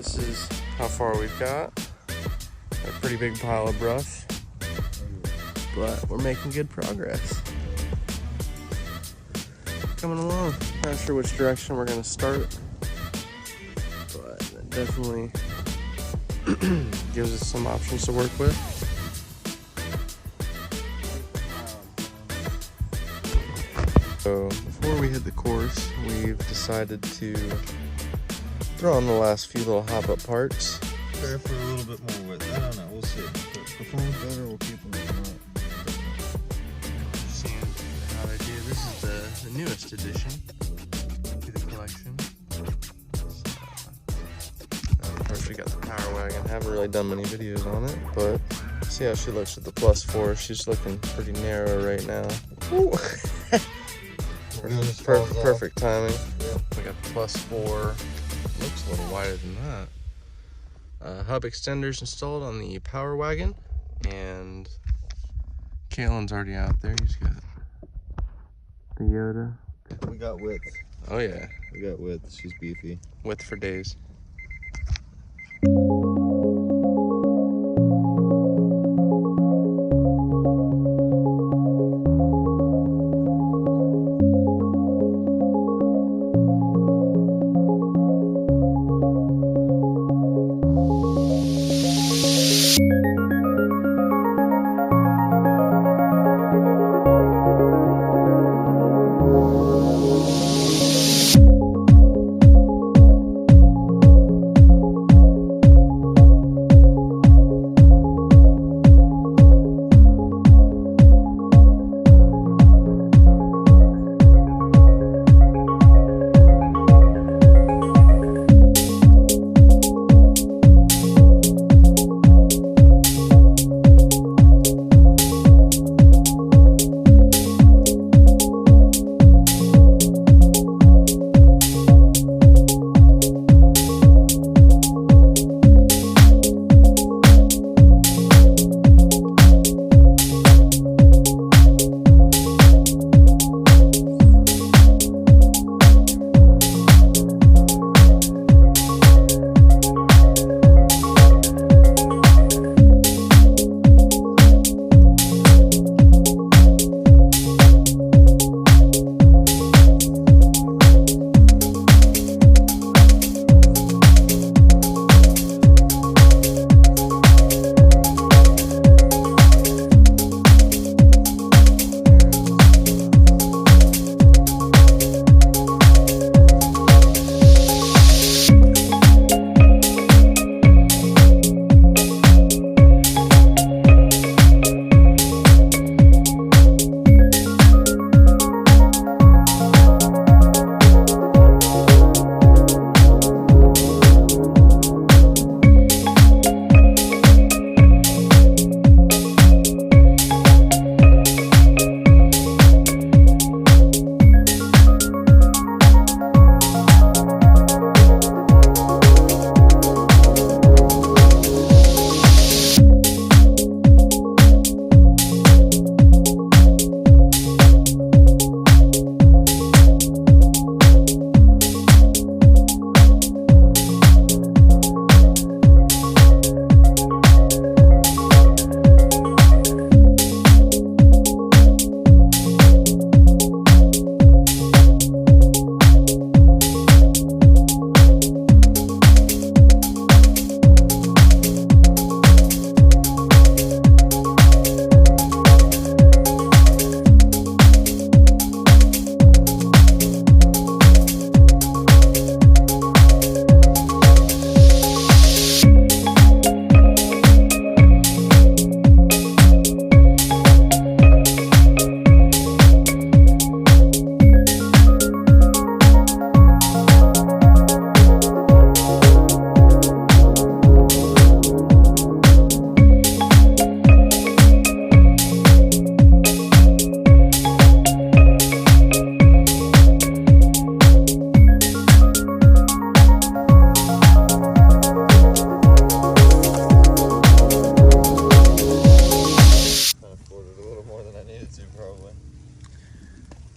this is how far we've got. A pretty big pile of brush, but we're making good progress. Coming along. Not sure which direction we're gonna start, but it definitely gives us some options to work with. So before we hit the course, we've decided to throw on the last few little hop-up parts. Prepare for a little bit more width. I don't know, we'll see. But performance better, we'll keep them up. Seeing how they do. This is the newest addition to the collection. Of course, we got the Power Wagon. Haven't really done many videos on it, but see how she looks with the +4. She's looking pretty narrow right now. Ooh. Perfect timing. Yeah. We got the +4. Looks a little wider than that. Hub extenders installed on the Power Wagon, and Kalen's already out there. He's got the Yoda. We got width. Oh yeah, We got width. She's beefy. width for days.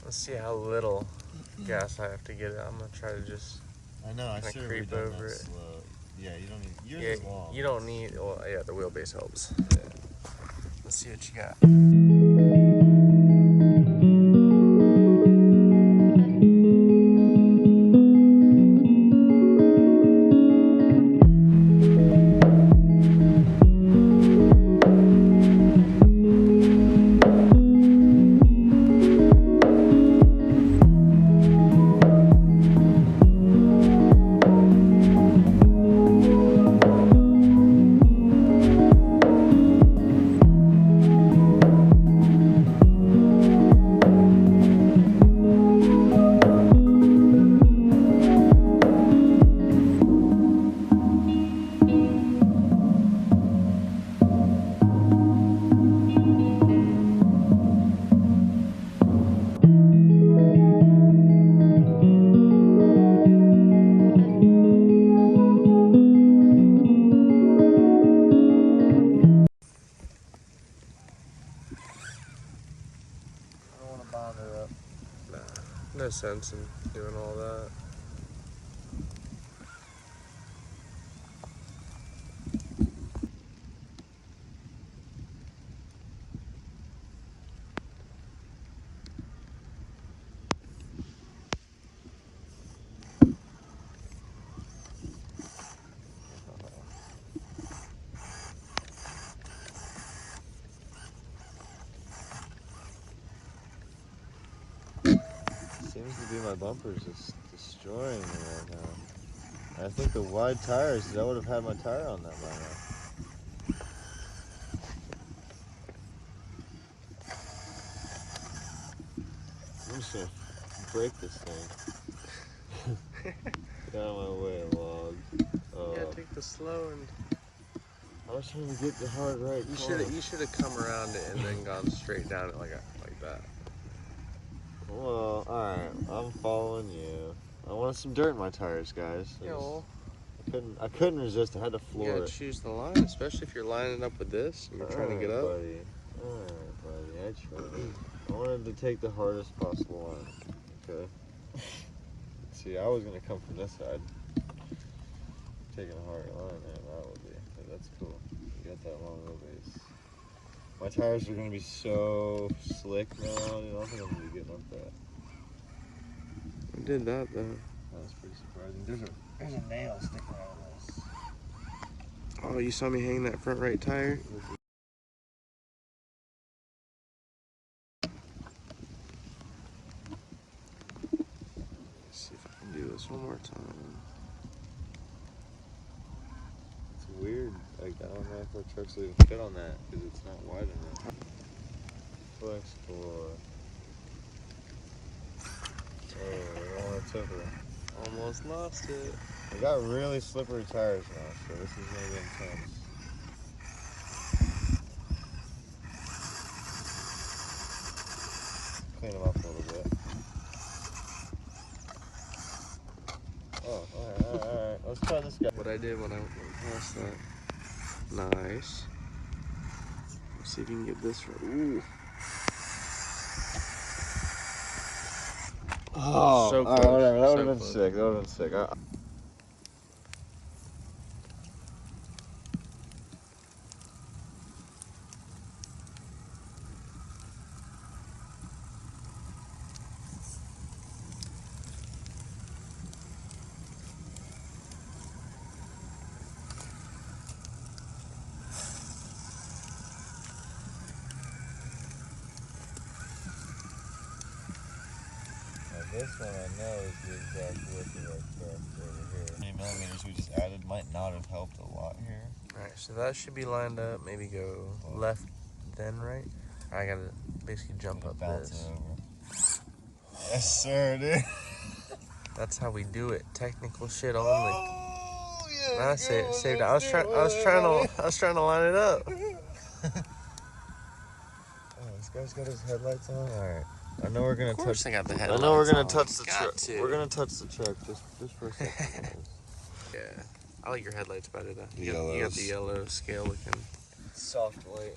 Let's see how little gas I have to get it. I'm gonna try to just I know, I should have creep redone over that it. slope. Yeah, you don't need. Yours Yeah, is long. you don't need. Well, yeah, the wheelbase helps. Yeah. Let's see what you got. No sense in doing all that. Seems to be my bumper's just destroying me right now. I think the wide tires, I would have had my tire on that by now. I'm just gonna break this thing. Get out of my way, log. Yeah, take the slow and. I was trying to get the hard right. You should have come around it and then gone straight down it like that. Well, alright, I'm following you. I wanted some dirt in my tires, guys. Yeah, well, I couldn't resist. I had to you floor gotta it. choose the line, especially if you're lining up with this and you're trying to get up. Buddy. Alright, buddy. I tried. I wanted to take the hardest possible line. Okay. See, I was gonna come from this side. Taking a harder line, man, that would be. But that's cool. You got that long wheelbase. My tires are gonna be so slick now. I don't think I'm gonna be getting up that. I did that though. That was pretty surprising. There's a nail sticking out of this. Oh, you saw me hang that front right tire? Let's see if I can do this one more time. It's weird. Like, I don't know if our trucks will even fit on that because it's not wide enough. Flex core. Oh, it took her. Almost lost it. I got really slippery tires now, so this is gonna be intense. Clean them up a little bit. Oh, alright. Let's try this guy. What I did when I went past that. Nice. Let's see if you can get this right. Ooh. Oh, so close. Whatever. That would have So been close. sick. That would have been sick. This one I know is the exact width of our truck over here. 20 millimeters we just added might not have helped a lot here. Alright, so that should be lined up. Maybe go left, then right. I gotta basically jump up Bounce this. it over. Yes, sir, dude. That's how we do it. Technical shit only. Oh, yeah. I saved it. I was trying to line it up. Oh, this guy's got his headlights on. All right. I know we're gonna Of course touch. I got the I headlights know we're gonna on. touch the Got truck. to. We're gonna touch the truck just for a second. Yeah, I like your headlights better though. The You got yellows. the yellow scale looking. Soft white.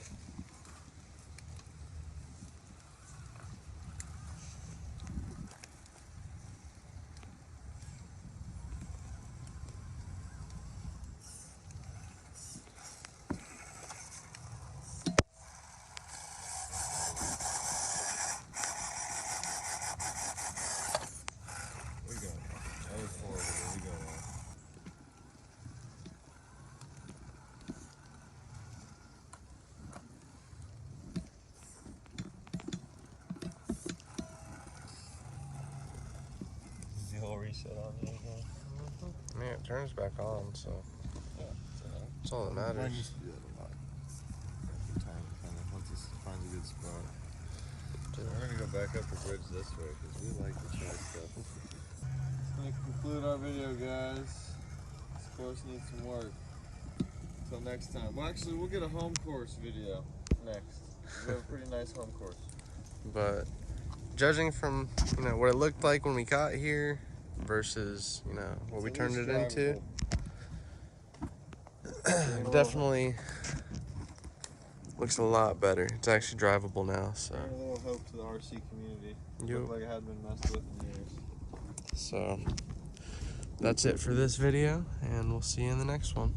reset on the again. I mean, it turns back on, so Yeah, that's all that Mine matters. used to do that a lot. Every time, kind of, once it finds a good spot. We're gonna go back up the bridge this way because we like to try stuff. It's gonna conclude our video, guys. This course needs some work. Until next time. Well, actually, we'll get a home course video next. We have a pretty nice home course. But judging from, you know, what it looked like when we got here versus, you know, what we turned it into, definitely looks a lot better. It's actually drivable now, so. Bring a little hope to the RC community. Yep. Looked like it hadn't been messed with in years. So that's it for this video, and we'll see you in the next one.